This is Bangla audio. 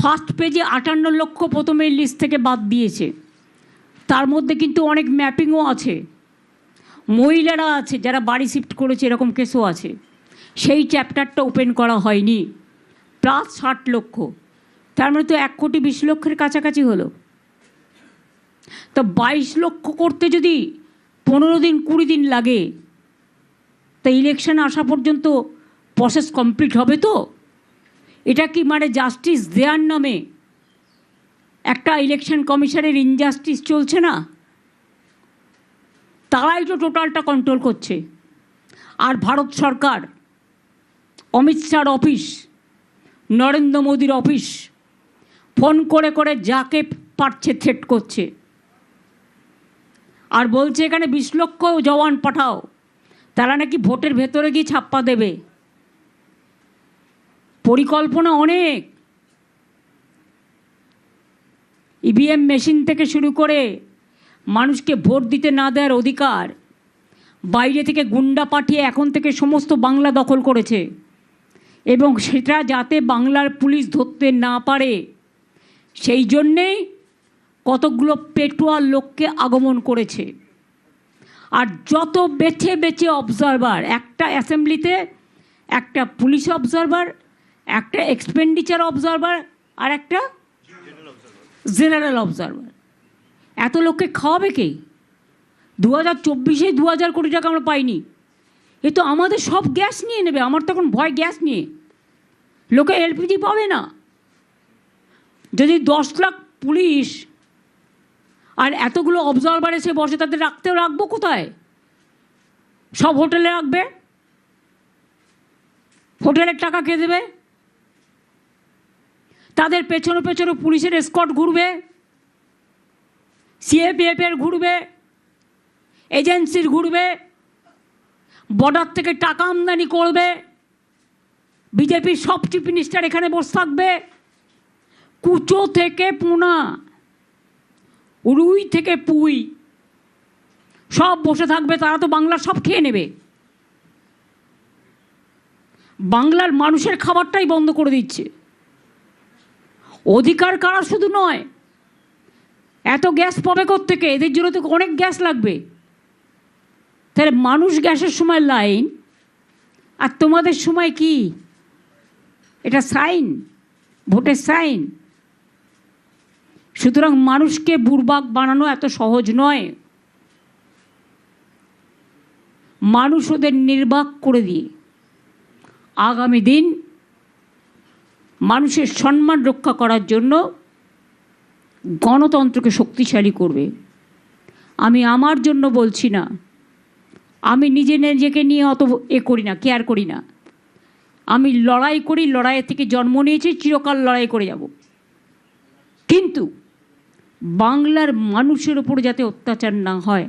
ফার্স্ট পেজে 58 লক্ষ প্রথমে লিস্ট থেকে বাদ দিয়েছে। তার মধ্যে কিন্তু অনেক ম্যাপিংও আছে, মহিলারা আছে যারা বাড়ি শিফট করেছে, এরকম কেসও আছে। সেই চ্যাপ্টারটা ওপেন করা হয়নি। প্লাস 60 লক্ষ, তার মানে তো 1,20,00,000 কাছাকাছি হলো। তো 22 লক্ষ করতে যদি 15 দিন 20 দিন লাগে, তা ইলেকশন আসা পর্যন্ত প্রসেস কমপ্লিট হবে তো? এটা কি মানে জাস্টিস দেওয়ার নামে একটা ইলেকশন কমিশনের ইনজাস্টিস চলছে না? তারাই তো টোটালটা কন্ট্রোল করছে। আর ভারত সরকার, অমিত শাহর অফিস, নরেন্দ্র মোদীর অফিস ফোন করে করে যাকে পারছে থ্রেট করছে, আর বলছে এখানে 20 লক্ষ জওয়ান পাঠাও, তারা নাকি ভোটের ভেতরে গিয়ে ছাপ্পা দেবে। পরিকল্পনা অনেক। ইভিএম মেশিন থেকে শুরু করে মানুষকে ভোট দিতে না দেওয়ার অধিকার, বাইরে থেকে গুন্ডা পাঠিয়ে এখন থেকে সমস্ত বাংলা দখল করেছে, এবং সেটা যাতে বাংলার পুলিশ ধরতে না পারে সেই জন্যেই কতগুলো পেটুয়া লোককে আগমন করেছে। আর যত বেছে বেছে অবজারভার, একটা অ্যাসেম্বলিতে একটা পুলিশ অবজারভার, একটা এক্সপেন্ডিচার অবজারভার, আর একটা জেনারেল অবজারভার, এত লোককে খাওয়াবে কে? 2024-এ 2000 কোটি টাকা আমরা পাইনি। এ তো আমাদের সব গ্যাস নিয়ে নেবে। আমার তখন ভয় গ্যাস নিয়ে, লোকে এলপিজি পাবে না। যদি 10 লাখ পুলিশ আর এতগুলো অবজারভার এসে বসে, তাদের রাখবো কোথায়? সব হোটেলে রাখবে। হোটেলের টাকা কে দেবে? তাদের পেছনে পেছনে পুলিশের এসকর্ট ঘুরবে, সিএপিএফের ঘুরবে, এজেন্সির ঘুরবে, বর্ডার থেকে টাকা আমদানি করবে। বিজেপির সব চিফ মিনিস্টার এখানে বসে থাকবে, কুচো থেকে পুনা, রুই থেকে পুই, সব বসে থাকবে। তারা তো বাংলার সব খেয়ে নেবে। বাংলার মানুষের খাবারটাই বন্ধ করে দিচ্ছে। অধিকার কারা শুধু নয়, এত গ্যাস পাবে কোত্থেকে? এদের জন্য তো অনেক গ্যাস লাগবে। তাহলে মানুষ গ্যাসের সময় লাইন, আর তোমাদের সময় কি? এটা সাইন, ভোটের সাইন। সুতরাং মানুষকে বুড়বাক বানানো এত সহজ নয়। মানুষ ওদের নির্বাক করে দিয়ে আগামী দিন মানুষের সম্মান রক্ষা করার জন্য গণতন্ত্রকে শক্তিশালী করবে। আমি আমার জন্য বলছি না, আমি নিজেকে নিয়ে অত করি না, কেয়ার করি না। আমি লড়াই করি, লড়াইয়ের থেকে জন্ম নিয়েছি, চিরকাল লড়াই করে যাব। কিন্তু বাংলার মানুষের ওপর যাতে অত্যাচার না হয়,